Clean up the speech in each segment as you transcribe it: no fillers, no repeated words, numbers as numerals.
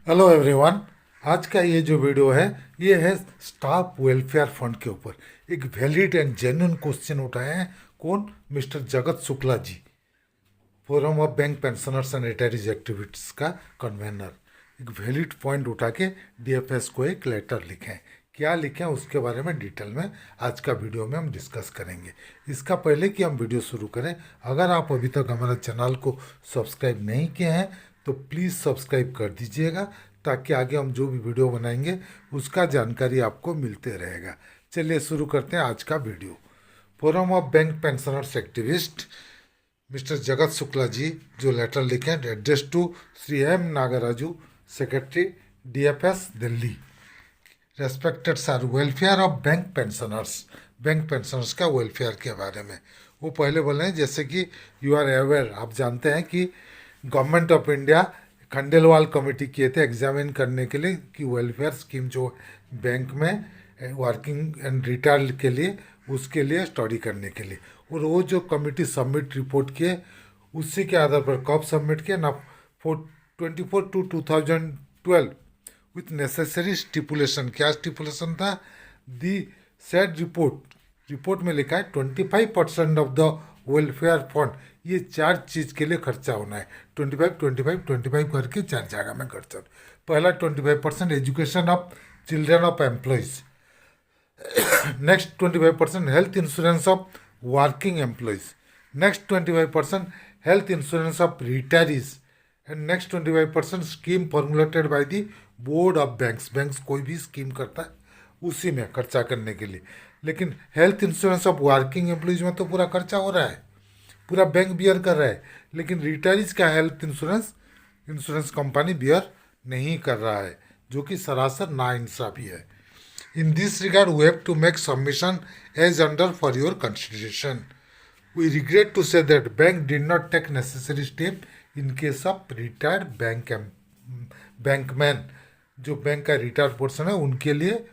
Hello everyone. आज का ये जो वीडियो है ये है स्टाफ वेलफेयर फंड के ऊपर। एक वैलिड एंड जेन्युइन क्वेश्चन उठाए हैं। कौन? Mister Jagat Shukla ji, forum of bank pensioners and retirees activities का कन्वेनर। एक वैलिड पॉइंट उठा के डीएफएस को एक लेटर लिखें। क्या लिखें उसके बारे में डिटेल में आज का वीडियो में हम डिस्कस करेंगे। इसका पहले कि हम वीडियो शुरू करें, अगर आप अभी तक हमारे चैनल को सब्सक्राइब नहीं किए हैं तो प्लीज़ सब्सक्राइब कर दीजिएगा, ताकि आगे हम जो भी वीडियो बनाएंगे उसका जानकारी आपको मिलते रहेगा। चलिए शुरू करते हैं आज का video. Forum of bank pensioners activist mister Jagat Shukla ji जो लेटर लिखे, address to Shri M Nagaraju, secretary DFS Delhi. Respected sir, welfare of bank pensioners, bank pensioners का वेलफेयर के बारे में वो पहले बोले हैं। जैसे कि यू आर अवेयर, आप जानते हैं कि government of India Khandelwal committee किए थे एग्जामिन करने के लिए कि वेलफेयर स्कीम जो बैंक में वर्किंग एंड रिटायर्ड के लिए, उसके लिए स्टडी करने के लिए। और वो जो कमेटी सबमिट रिपोर्ट किए, उसी के आधार पर कब सबमिट किया ना, 24/2/2012 विथ नेसेसरी स्टिपुलेशन। क्या स्टिपुलेशन था? दी सेड रिपोर्ट, रिपोर्ट में लिखा है 25% ऑफ द वेलफेयर फंड, ये चार चीज़ के लिए खर्चा होना है। 25 25 25 करके चार जगह में खर्चा। पहला 25% education of children of employees, next 25% health insurance of working employees, next 25% health insurance of retirees, and next 25% scheme formulated by the board of banks. Banks कोई भी स्कीम करता है उसी में खर्चा करने के लिए। लेकिन health insurance of working employees में तो पूरा खर्चा हो रहा है, पूरा बैंक बियर कर रहा है। लेकिन रिटायरीज का health insurance insurance company bear नहीं कर रहा है, जो कि सरासर नाइंसाफी है। In this regard we have to make submission as under for your consideration. We regret to say that bank did not take necessary step in case of retired Bankman. जो बैंक का रिटायर्ड पर्सन है उनके लिए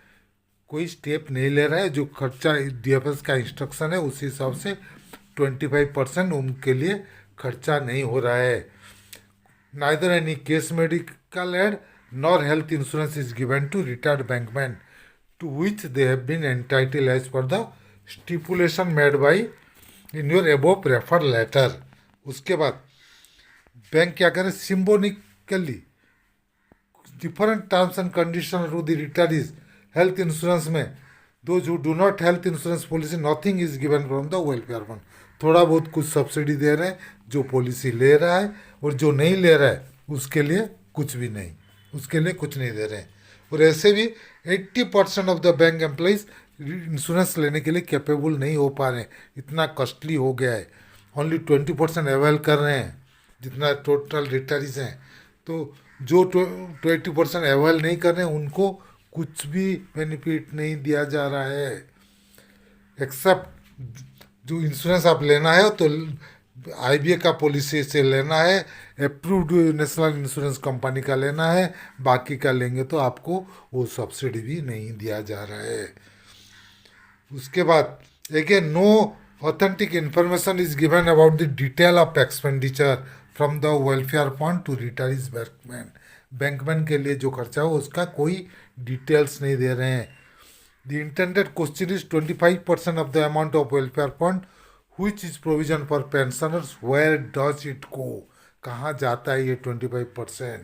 कोई step नहीं ले रहा है। जो खर्चा डीएफएस का इंस्ट्रक्शन है उस हिसाब से 25% उनके लिए खर्चा नहीं हो रहा है। Neither any case medical aid nor health insurance is given to retired bankmen to which they have been entitle as per the stipulation made by in your above refer letter. उसके बाद बैंक क्या करे, symbolically different terms and condition to the retirees health insurance में, दो जो do not health insurance policy nothing is given from the welfare fund. थोड़ा बहुत कुछ सब्सिडी दे रहे हैं जो पॉलिसी ले रहा है, और जो नहीं ले रहा है उसके लिए कुछ भी नहीं, उसके लिए कुछ नहीं दे रहे हैं। और ऐसे भी 80% of the bank employees insurance लेने के लिए कैपेबल नहीं हो पा रहे हैं, इतना कॉस्टली हो गया है। ओनली 20% अवेल कर रहे हैं जितना टोटल रिटायरीज हैं। तो जो 20% अवेल नहीं कर रहे हैं उनको कुछ भी बेनिफिट नहीं दिया जा रहा है, एक्सेप्ट जो इंश्योरेंस आप लेना है तो आईबीए का पॉलिसी से लेना है, अप्रूव्ड नेशनल इंश्योरेंस कंपनी का लेना है। बाकी का लेंगे तो आपको वो सब्सिडी भी नहीं दिया जा रहा है। उसके बाद again no authentic information is given about the detail of expenditure from the welfare fund to retirees bankman. Bankman के लिए जो खर्चा हो उसका कोई डिटेल्स नहीं दे रहे हैं। The intended question is 25% of the amount of welfare fund which is provision for pensioners, where does it go? कहाँ जाता है ये 25%?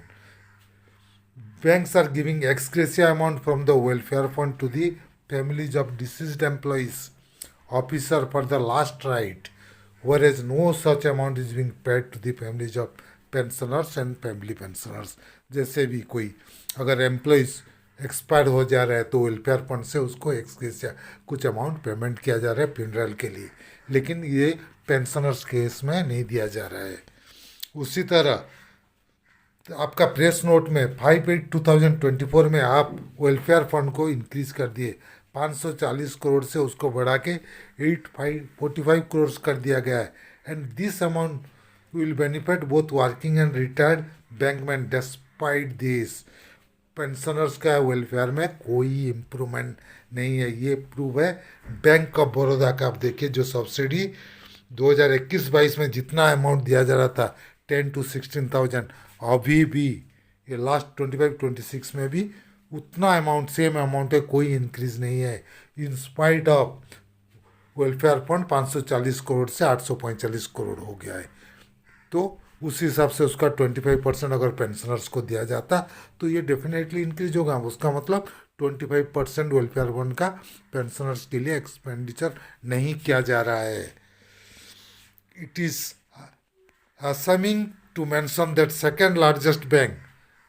Banks are giving ex gratia amount from the welfare fund to the families of deceased employees, officer for the last right, whereas no such amount is being paid to the families of pensioners and family pensioners। जैसे भी कोई अगर employees expire हो जा रहा है तो welfare fund से उसको एक्स ग्रेशिया कुछ अमाउंट पेमेंट किया जा रहा है फ्यूनरल के लिए, लेकिन ये पेंशनर्स केस में नहीं दिया जा रहा है। उसी तरह आपका प्रेस नोट में 5/8/2024 में आप वेलफेयर फंड को इंक्रीज कर दिए, 540 करोड़ से उसको बढ़ा के 845 करोड़ कर दिया गया है। And this amount will benefit both working and retired Bankman. Despite this pensioners का वेलफेयर में कोई इम्प्रूवमेंट नहीं है। ये प्रूव है बैंक ऑफ बड़ौदा का। आप देखिए जो सब्सिडी 2021-22 में जितना अमाउंट दिया जा रहा था 10 to 16,000, अभी भी ये लास्ट 25-26 में भी उतना अमाउंट, सेम अमाउंट है, कोई इंक्रीज नहीं है। In spite of welfare fund 540 crore से 845 करोड़ हो गया है। तो उस हिसाब से उसका 25% अगर पेंशनर्स को दिया जाता तो ये डेफिनेटली इंक्रीज होगा। उसका मतलब 25% वेलफेयर फंड का पेंशनर्स के लिए एक्सपेंडिचर नहीं किया जा रहा है। It is assuming to mention that second largest bank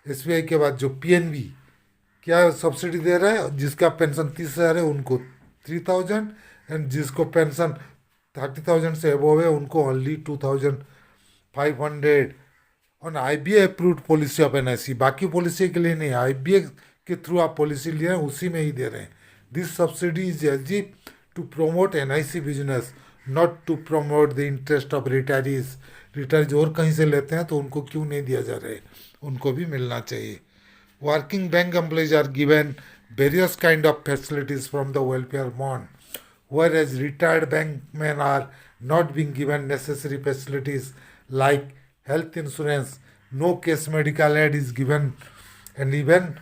SBI के बाद जो पीएनबी क्या सब्सिडी दे रहा है, जिसका पेंशन 30,000 है उनको 3,000, एंड जिसको पेंशन 30,000 से अबव है उनको only 2,500 on IBA approved policy of NIC. बाकी पॉलिसी के लिए नहीं, आईबीए के थ्रू आप पॉलिसी ले रहे हैं उसी में ही दे रहे हैं। दिस सब्सिडी इज एजिप to promote NIC business, not to promote the interest of retirees. Retirees और कहीं से लेते हैं तो उनको क्यों नहीं दिया जा रहा है, उनको भी मिलना चाहिए। Working bank employees are given various kind of facilities from the welfare fund, whereas retired bankmen are not being given necessary facilities like health insurance. No case medical aid is given, and even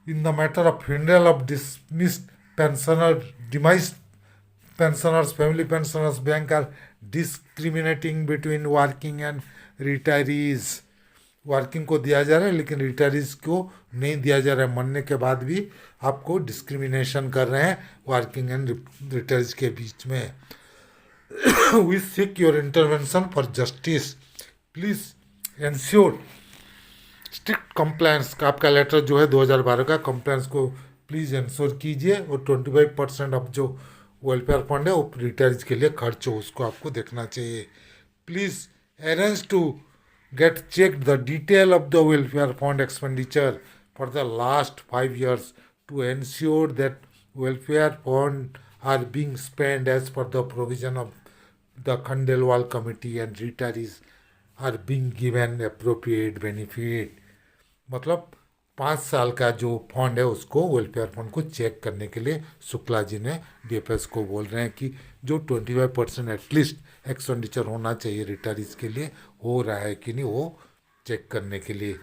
in the matter of funeral of dismissed pensioner, demised pensioners, family pensioners, bank are discriminating between working and retirees. Working को दिया जा रहा है लेकिन retirees को नहीं दिया जा रहा है। मरने के बाद भी आपको डिस्क्रिमिनेशन कर रहे हैं वर्किंग एंड रिटायरीज के बीच में। We seek your intervention for justice, please ensure strict compliance का। आपका लेटर जो है 2012 का, कंप्लायंस को प्लीज़ इंश्योर कीजिए। और 25% ऑफ जो वेलफेयर फंड है वो रिटायरीज के लिए खर्च हो, उसको आपको देखना चाहिए। Please arrange to get checked the detail of the welfare fund expenditure for the last 5 years to ensure that welfare fund are being spent as per the provision of the Khandelwal committee and retirees are being given appropriate benefit। मतलब 5 साल का जो fund है उसको, welfare fund को check करने के लिए शुक्ला जी ने डीएफएस को बोल रहे हैं कि जो 25% एटलीस्ट एक्सपेंडिचर होना चाहिए रिटायरीज के लिए हो रहा है कि नहीं, वो चेक करने के लिए।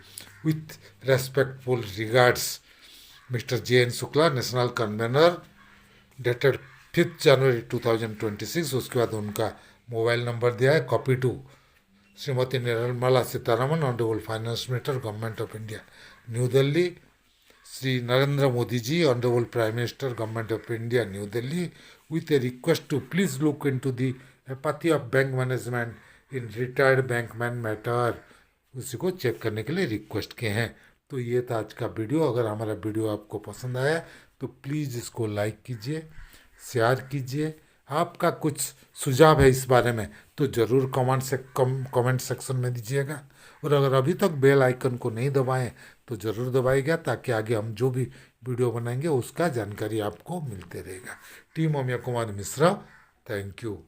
With respectful regards mister J N Shukla, national convener, dated 5 January 2026। उसके बाद उनका मोबाइल नंबर दिया है। Copy to Shrimati Nirmala Sitharaman, honourable finance minister, government of India, new Delhi. Shri Narendra Modi ji, honourable prime minister, government of India, new Delhi, with a request to please look into the apathy of bank management in retired bankman matter। उसी को check करने के लिए request किए हैं। तो ये था आज का वीडियो। अगर हमारा वीडियो आपको पसंद आया तो प्लीज़ इसको लाइक कीजिए, शेयर कीजिए। आपका कुछ सुझाव है इस बारे में तो ज़रूर कमेंट सेक्शन में दीजिएगा। और अगर अभी तक बेल आइकन को नहीं दबाएं तो ज़रूर दबाइएगा, ताकि आगे हम जो भी वीडियो बनाएंगे उसका जानकारी आपको मिलते रहेगा। Team Amiya Kumar Mishra, thank you.